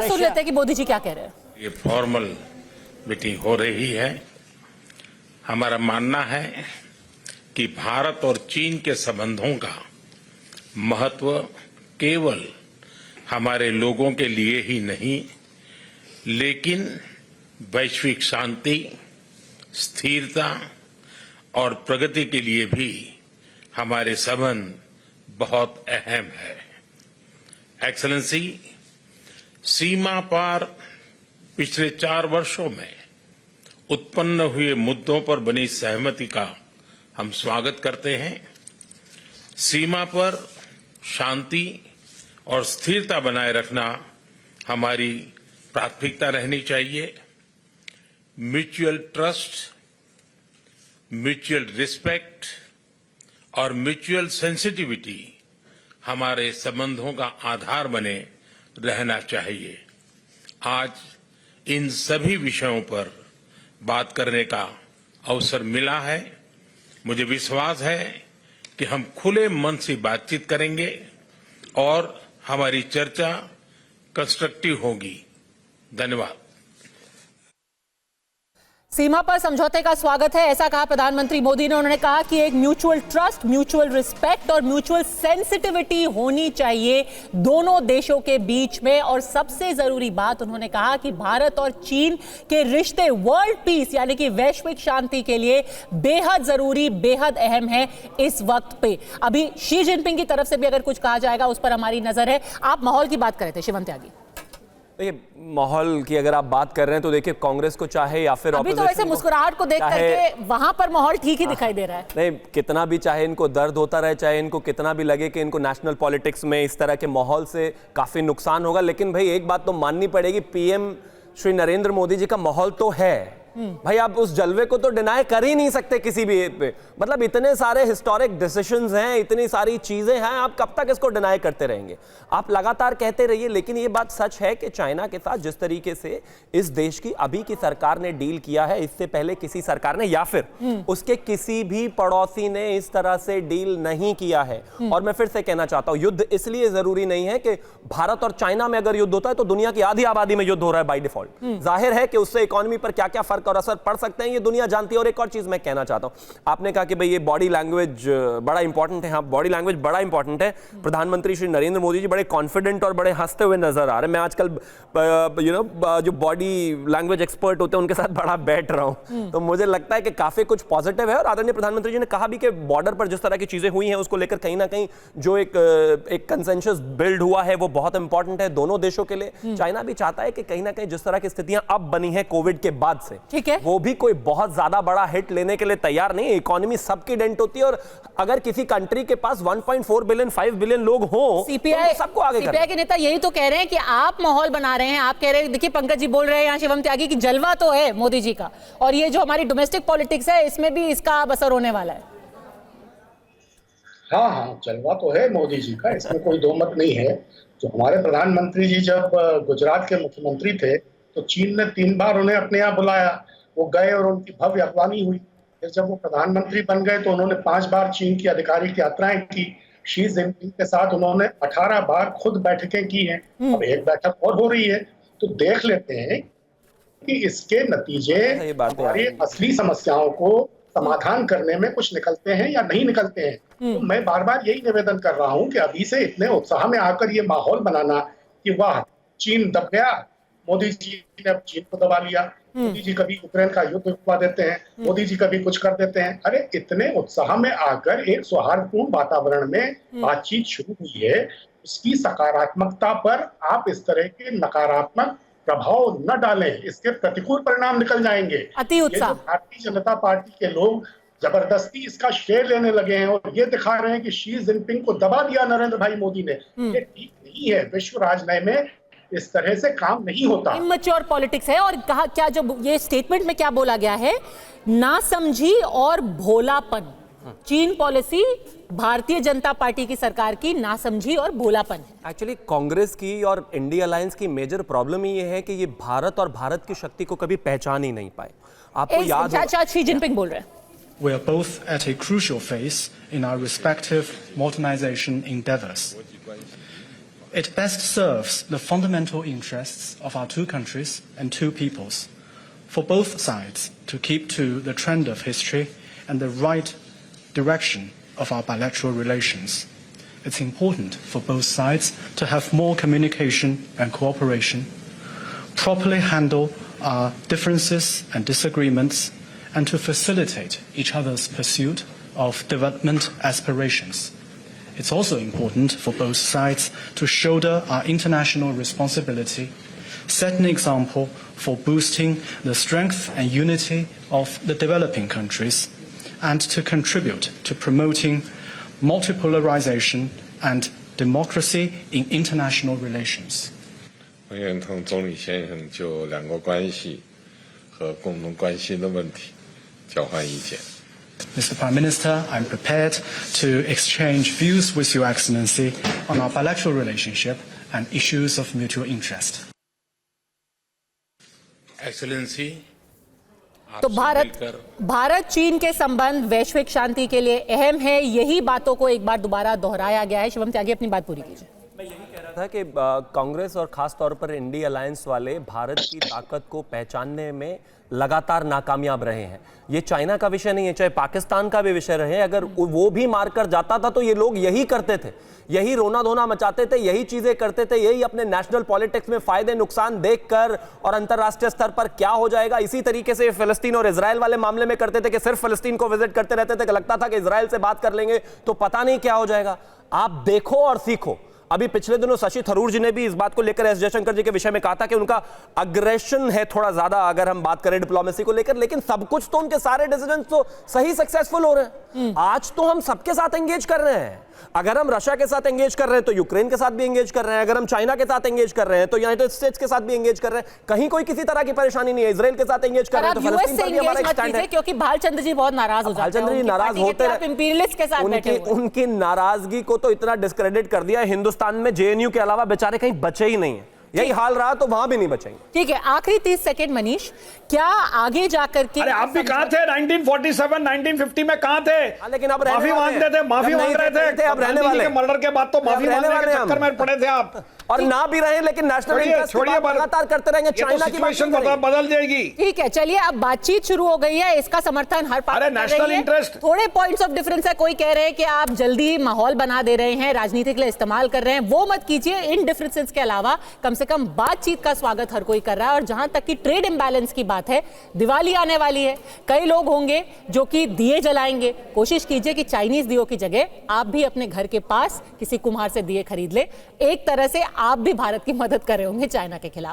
सुन लेते हैं कि मोदी जी क्या कह रहे हैं। ये फॉर्मल मीटिंग हो रही है। हमारा मानना है कि भारत और चीन के संबंधों का महत्व केवल हमारे लोगों के लिए ही नहीं, लेकिन वैश्विक शांति, स्थिरता और प्रगति के लिए भी हमारे संबंध बहुत अहम है। एक्सेलेंसी, सीमा पार पिछले 4 वर्षों में उत्पन्न हुए मुद्दों पर बनी सहमति का हम स्वागत करते हैं। सीमा पर शांति और स्थिरता बनाए रखना हमारी प्राथमिकता रहनी चाहिए। म्यूचुअल ट्रस्ट, म्यूचुअल रिस्पेक्ट और म्यूचुअल सेंसिटिविटी हमारे संबंधों का आधार बने रहना चाहिए। आज इन सभी विषयों पर बात करने का अवसर मिला है। मुझे विश्वास है कि हम खुले मन से बातचीत करेंगे और हमारी चर्चा कंस्ट्रक्टिव होगी। धन्यवाद। सीमा पर समझौते का स्वागत है, ऐसा कहा प्रधानमंत्री मोदी ने। उन्होंने कहा कि एक म्यूचुअल ट्रस्ट, म्यूचुअल रिस्पेक्ट और म्यूचुअल सेंसिटिविटी होनी चाहिए दोनों देशों के बीच में। और सबसे जरूरी बात उन्होंने कहा कि भारत और चीन के रिश्ते वर्ल्ड पीस यानी कि वैश्विक शांति के लिए बेहद जरूरी, बेहद अहम है इस वक्त पे। अभी शी जिनपिंग की तरफ से भी अगर कुछ कहा जाएगा उस पर हमारी नजर है। आप माहौल की बात कर रहे थे शिवम त्यागी। देखिए, माहौल की अगर आप बात कर रहे हैं तो देखिए, कांग्रेस को चाहे या फिर अभी तो ऐसे मुस्कुराहट को देख करके वहां पर माहौल ठीक ही दिखाई दे रहा है। नहीं, कितना भी चाहे इनको दर्द होता रहे, चाहे इनको कितना भी लगे कि इनको नेशनल पॉलिटिक्स में इस तरह के माहौल से काफी नुकसान होगा, लेकिन भाई एक बात तो माननी पड़ेगी, पीएम श्री नरेंद्र मोदी जी का माहौल तो है भाई। आप उस जलवे को तो डिनाई कर ही नहीं सकते किसी भी पे। मतलब इतने सारे हिस्टोरिक डिसीजंस हैं, इतनी सारी चीजें हैं, आप कब तक इसको डिनाई करते रहेंगे? आप लगातार कहते रहिए, लेकिन ये बात सच है कि चाइना के साथ जिस तरीके से इस देश की अभी की सरकार ने डील किया है, इससे पहले किसी सरकार ने या फिर उसके किसी भी पड़ोसी ने इस तरह से डील नहीं किया है। और मैं फिर से कहना चाहता हूं, युद्ध इसलिए जरूरी नहीं है कि भारत और चाइना में अगर युद्ध होता है तो दुनिया की आधी आबादी में युद्ध हो रहा है बाय डिफॉल्ट। जाहिर है कि उससे इकोनॉमी पर क्या क्या फर्क और असर पड़ सकते हैं, ये दुनिया जानती है। और एक और चीज मैं कहना चाहता हूं, आपने कहा कि भाई ये बॉडी लैंग्वेज बड़ा इंपॉर्टेंट है। हाँ, बॉडी लैंग्वेज बड़ा इंपॉर्टेंट है। प्रधानमंत्री श्री नरेंद्र मोदी जी बड़े कॉन्फिडेंट और बड़े हंसते हुए नजर आ रहे हैं। मैं आजकल जो बॉडी लैंग्वेज एक्सपर्ट होते हैं उनके साथ बड़ा बैठ रहा हूं, तो मुझे लगता है कि काफी कुछ पॉजिटिव है। और आदरणीय प्रधानमंत्री जी ने कहा भी कि बॉर्डर पर जिस तरह की चीजें हुई हैं उसको लेकर कहीं ना कहीं जो एक कंसेंसस बिल्ड हुआ है वो बहुत इंपॉर्टेंट है दोनों देशों के लिए। चाइना भी चाहता है कि कहीं ना कहीं जिस तरह की स्थितियां अब बनी है कोविड के बाद से, ठीक है, वो भी कोई बहुत ज्यादा बड़ा हिट लेने के लिए तैयार नहीं है। इकोनॉमी सबकी डेंट होती है, और अगर किसी कंट्री के पास 1.4 बिलियन 5 बिलियन लोग हों, सीपीआई तो सबको आगे सीपीआई के नेता यही तो कह रहे हैं कि आप माहौल बना रहे हैं। आप कह रहे हैं, देखिए पंकज जी बोल रहे हैं यहाँ शिवम त्यागी कि जलवा तो है मोदी जी का, और ये जो हमारी डोमेस्टिक पॉलिटिक्स है इसमें भी इसका असर होने वाला है। हाँ, जलवा तो है मोदी जी का, इसमें कोई दो मत नहीं है। जो हमारे प्रधानमंत्री जी जब गुजरात के मुख्यमंत्री थे तो चीन ने 3 बार उन्हें अपने यहाँ बुलाया, वो गए और उनकी भव्य अगवानी हुई। फिर जब वो प्रधानमंत्री बन गए तो उन्होंने 5 बार चीन की आधिकारिक यात्राएं की। शी जिनपिंग के साथ उन्होंने 18 बार खुद बैठकें की हैं। अब एक बैठक और हो रही है, तो देख लेते हैं कि इसके नतीजे हमारी असली समस्याओं को समाधान करने में कुछ निकलते हैं या नहीं निकलते हैं। तो मैं बार बार यही निवेदन कर रहा हूं कि अभी से इतने उत्साह में आकर ये माहौल बनाना कि वाह चीन दब गया, मोदी जी ने अब चीन को दबा लिया, मोदी जी कभी यूक्रेन का युद्ध रुकवा देते हैं, मोदी जी कभी कुछ कर देते हैं। अरे इतने उत्साह में आकर एक सौहार्दपूर्ण वातावरण में बातचीत शुरू हुई है, उसकी सकारात्मकता पर आप इस तरह के नकारात्मक प्रभाव न डालें, इसके प्रतिकूल परिणाम निकल जाएंगे। अति उत्साह। भारतीय जनता पार्टी के लोग जबरदस्ती इसका श्रेय लेने लगे हैं और ये दिखा रहे हैं कि शी जिनपिंग को दबा दिया नरेंद्र भाई मोदी ने। ये ठीक नहीं है। विश्व राजनय में इस तरह से काम नहीं होता। इमैच्योर पॉलिटिक्स है। और कहा क्या, जो ये स्टेटमेंट में क्या बोला गया है, नासमझी और भोलापन। चीन पॉलिसी भारतीय जनता पार्टी की सरकार की नासमझी और भोलापन है। एक्चुअली कांग्रेस की और इंडिया अलायंस की मेजर प्रॉब्लम ये है कि ये भारत और भारत की शक्ति को कभी पहचान ही नहीं पाए। आपको याद होगा शी जिनपिंग बोल रहे हैं, We are both at a crucial phase in our respective modernization endeavors. It best serves the fundamental interests of our two countries and two peoples, for both sides to keep to the trend of history and the right direction of our bilateral relations. It's important for both sides to have more communication and cooperation, properly handle our differences and disagreements, and to facilitate each other's pursuit of development aspirations. It's also important for both sides to shoulder our international responsibility, set an example for boosting the strength and unity of the developing countries, and to contribute to promoting multipolarization and democracy in international relations. 我愿同总理先生就两国关系和共同关心的问题交换意见。 Mr. Prime Minister, I'm prepared to exchange views with Your Excellency on our bilateral relationship and issues of mutual interest. Excellency तो भारत चीन के संबंध वैश्विक शांति के लिए अहम है, यही बातों को एक बार दोबारा दोहराया गया है। शिवम त्यागी अपनी बात पूरी कीजिए। मैं यही कह रहा था कि कांग्रेस और खास तौर पर इंडी अलायंस वाले भारत की ताकत को पहचानने में लगातार नाकामयाब रहे हैं। ये चाइना का विषय नहीं है, चाहे पाकिस्तान का भी विषय रहे, अगर वो भी मारकर जाता था तो ये लोग यही करते थे, यही रोना धोना मचाते थे, यही चीजें करते थे, यही अपने नेशनल पॉलिटिक्स में फायदे नुकसान देखकर और अंतरराष्ट्रीय स्तर पर क्या हो जाएगा, इसी तरीके से फिलिस्तीन और इजराइल वाले मामले में करते थे कि सिर्फ फिलिस्तीन को विजिट करते रहते थे कि लगता था कि इजराइल से बात कर लेंगे तो पता नहीं क्या हो जाएगा। आप देखो और सीखो। अभी पिछले दिनों शशि थरूर जी ने भी इस बात को लेकर एस जयशंकर जी के विषय में कहा था कि उनका अग्रेशन है थोड़ा ज्यादा अगर हम बात करें डिप्लोमेसी को लेकर, लेकिन सब कुछ तो उनके सारे डिसीजन तो सही सक्सेसफुल हो रहे हैं। आज तो हम सबके साथ एंगेज कर रहे हैं। अगर हम रशिया के साथ एंगेज कर रहे हैं तो यूक्रेन के साथ भी एंगेज कर रहे हैं, अगर हम चाइना के साथ एंगेज कर रहे हैं तो यूनाइटेड स्टेट्स के साथ भी एंगेज कर रहे हैं। कहीं कोई किसी तरह की परेशानी नहीं है। इजराइल के साथ एंगेज कर रहे हैं तो फिलिस्तीन पर भी हमारा एक स्टैंड है, क्योंकि भालचंद्र जी बहुत नाराज हो जाते हैं। भालचंद्र जी नाराज होते हैं, इंपीरियलिस्ट के साथ बैठे हुए हैं। उनकी नाराजगी को तो इतना डिस्क्रेडिट कर दिया हिंदुस्तान में, जेएनयू के अलावा बेचारे कहीं बचे ही नहीं है। यही हाल रहा तो वहां भी नहीं बचेंगे। ठीक है, आखिरी 30 सेकंड मनीष, क्या आगे जाकर के अरे आप भी कहां थे 1947 1950 में कहां थे? लेकिन अब माफी मांगते थे, माफी मांग रहे थे। अब रहने वाले के मर्डर के बाद तो माफी मांगने के चक्कर में पड़े थे आप, और ना भी रहे लेकिन नेशनल इंटरेस्ट लगातार करते रहेंगे। चाइना की सिचुएशन बदल जाएगी। ठीक है, चलिए अब बातचीत शुरू हो गई है, इसका समर्थन हर पार्टी अरे नेशनल इंटरेस्ट, थोड़े पॉइंट्स ऑफ डिफरेंस है। कोई कह रहे हैं कि आप जल्दी माहौल बना दे रहे हैं, राजनीति के लिए इस्तेमाल कर रहे हैं, वो मत कीजिए। इन डिफरेंसेस के अलावा कम से कम बातचीत का स्वागत हर कोई कर रहा है। और जहां तक की ट्रेड इंबैलेंस की बात है, दिवाली आने वाली है, कई लोग होंगे जो कि दिए जलाएंगे। कोशिश कीजिए कि चाइनीज दियों की जगह आप भी अपने घर के पास किसी कुम्हार से दिए खरीद ले। एक तरह से आप भी भारत की मदद कर रहे होंगे चाइना के खिलाफ।